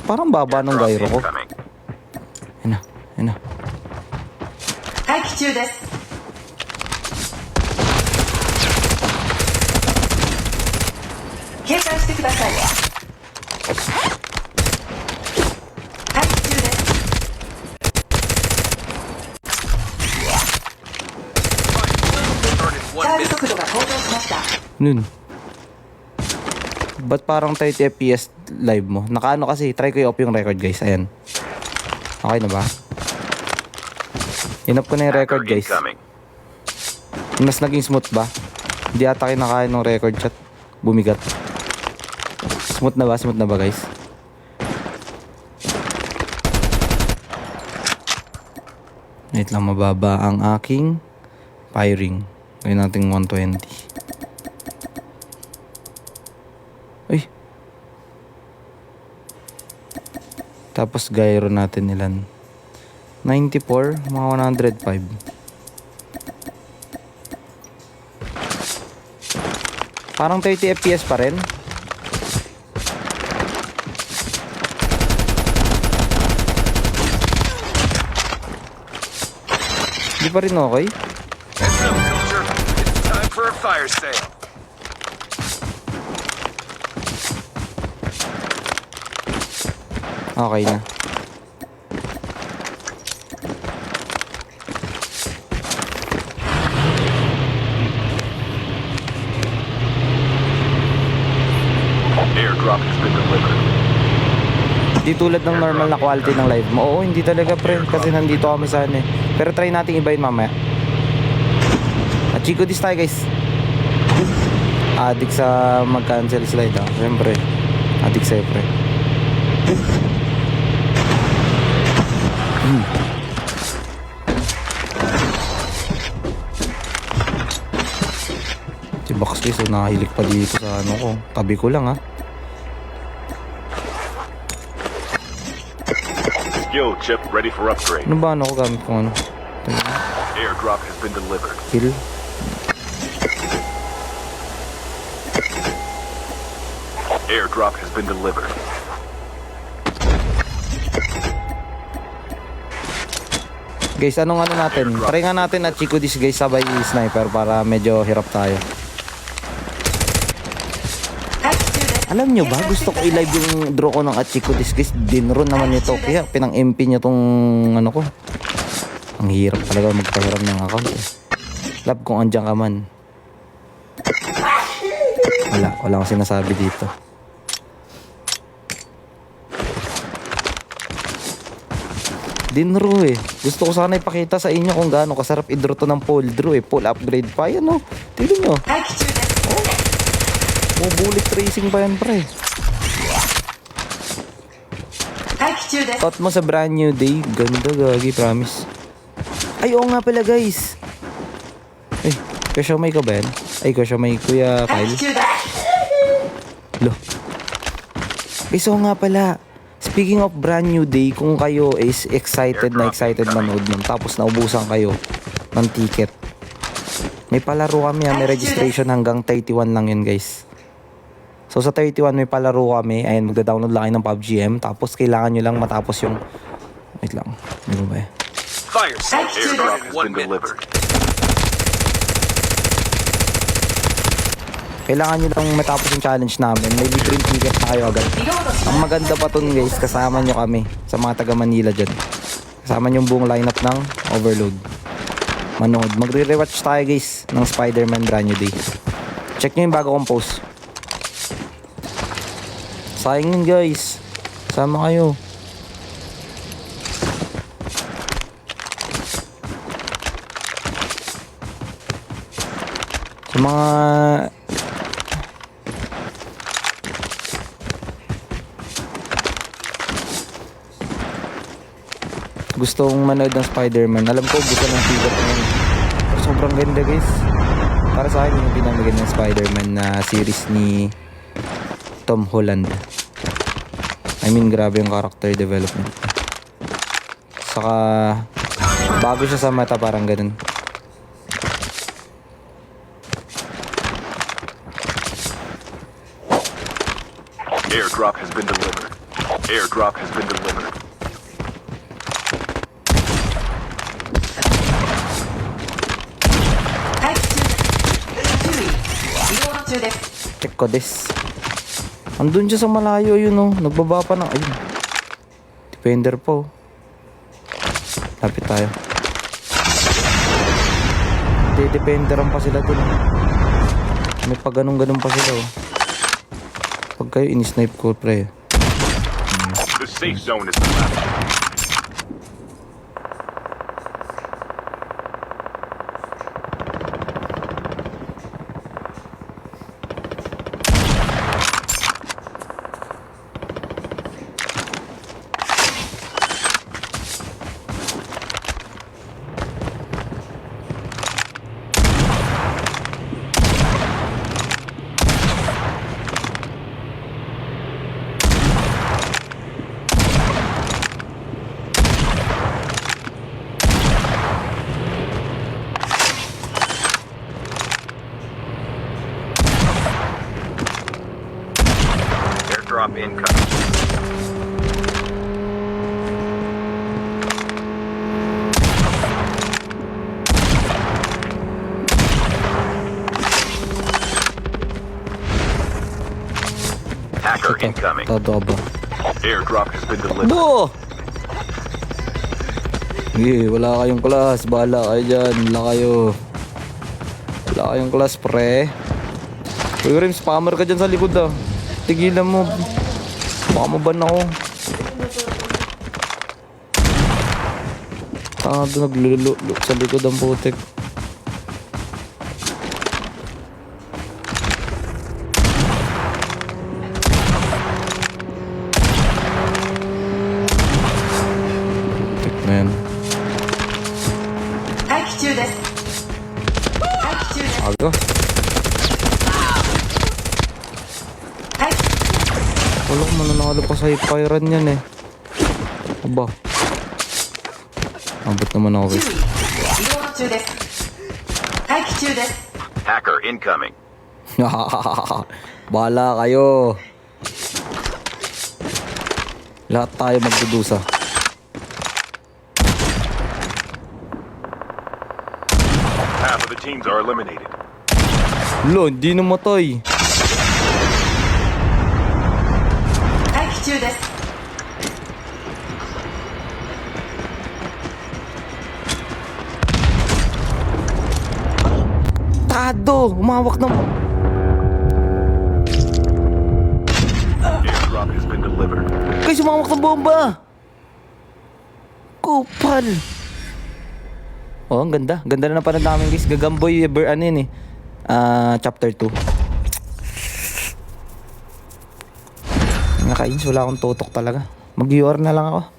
Parang baba ng gyro ko. Ayun na, ayun na. 待機中です。警戒してください。待機中です。チャージ速度が向上しました。 Nun. Ba't parang 30 FPS live mo? Nakaano kasi, try ko i-off yung record guys. Ayan. Okay na ba? In-off ko na yung record guys. Mas naging smooth ba? Hindi ata kinakain ng record chat. Bumigat. Smooth na ba? Smooth na ba guys? Wait lang, mababa ang aking firing. Gawin natin 120. Uy. Tapos gyro natin ilan? 94, mga 105. Parang 30 FPS pa rin. Di pa rin okay. Heads up, soldier. It's time for a fire sale. Okay na. Airdrop has been delivered. Di tulad ng normal na quality ng live mo. Oo, hindi talaga pre. Kasi nandito kami sa ano eh. Pero try natin ibahin mamaya. At Chico dis tayo guys. Addict sa mag-cancel slide ah. Siyempre. Addict sa'yo pre. Si Box guys, so nakahilik pa dito sa ano ko. Tabi ko lang ah. Skill chip ready for upgrade. Ano ba ano ko gamit kung ano? Airdrop has been delivered. Kill. Airdrop has been delivered. Guys, anong ano natin? Try nga natin at Chico dis guys sabay sniper para medyo hirap tayo. 待機中です。 Alam nyo ba, gusto ko i-live yung draw ko ng Achiko dis guys. Dinron naman ito. Kaya pinang MP niya tong ano ko. Ang hirap talaga magpahiram ng account eh. Love kung andyan ka man. Wala akong sinasabi dito. Dinro eh. Gusto ko sana ipakita sa inyo kung gaano kasarap i-draw to ng full draw eh. Full upgrade pa yan oh. Tignan nyo. 待機中です。 Oh, bullet tracing pa yan pre. 待機中です。 Thought mo sa brand new day. Ganda gagi, promise. Ay, oo nga pala guys. Ay, Kuya May ka ba yan? Ay, Kuya May, Kuya 待 Kyle. 機中です。 Lo. Guys, oo nga pala. Speaking of brand new day, kung kayo is excited manood nun, tapos naubusan kayo ng ticket. May palaro kami, may registration hanggang 31 lang yun guys. So sa 31 may palaro kami, ayun, magda-download lang kayo ng PUBG M, tapos kailangan nyo lang matapos yung, wait lang, ano ba eh? Fire sale. Airdrop has been delivered. Kailangan nyo lang matapos yung challenge namin, may libreng ticket na kayo agad. Ang maganda pa ton guys, kasama nyo kami sa mga taga Manila dyan. Kasama nyo yung buong lineup ng Overload. Manood, magre-rewatch tayo guys ng Spider-Man Brand New Day. Check nyo yung bago kong post. Sayang yun guys. Sama kayo. Sa mga gustong manood ng Spider-Man, alam ko gusto ng ticket ngayon. Pero sobrang ganda guys. Para sa akin yung pinamigay ng Spider-Man na series ni Tom Holland. I mean, grabe yung character development. Saka bago siya sa mata, parang ganun. Airdrop has been delivered. Airdrop has been delivered. Check ko this. Andun siya sa malayo yun oh. Nagbaba pa ng ayun. Defender po. Lapit tayo. Dependeran pa sila dun. May pag ganun pa sila oh. Pag kayo in-snipe ko pre. The safe zone is collapsing. Airdrop incoming. Hacker incoming. Todo ba? Airdrop has been delivered. Bo! Sige, wala kayong class. Bahala kayo dyan. Wala kayo. Wala kayong class, pre. Uy, Rim, spammer ka dyan sa likod ah. Tigilan mo. Baka maban ako. Tanga doon naglululo sa likod ang putik. Putik na yan. Aga. Wala ko mananalo pa sa Hyperion yan eh. Aba. Abot naman ako guys. Hacker incoming. Bahala kayo. Lahat tayo magdudusa. Half of the teams are eliminated. Lo, hindi namatay. Tado! Umawak na mo. Airdrop has been delivered. Guys, umawak ng bomba! Kupal! Oh, ang ganda. Ganda na napanood namin guys. Gagamboy, ano yun eh. Chapter 2. Nakainis, wala akong tutok talaga. Mag-UR na lang ako.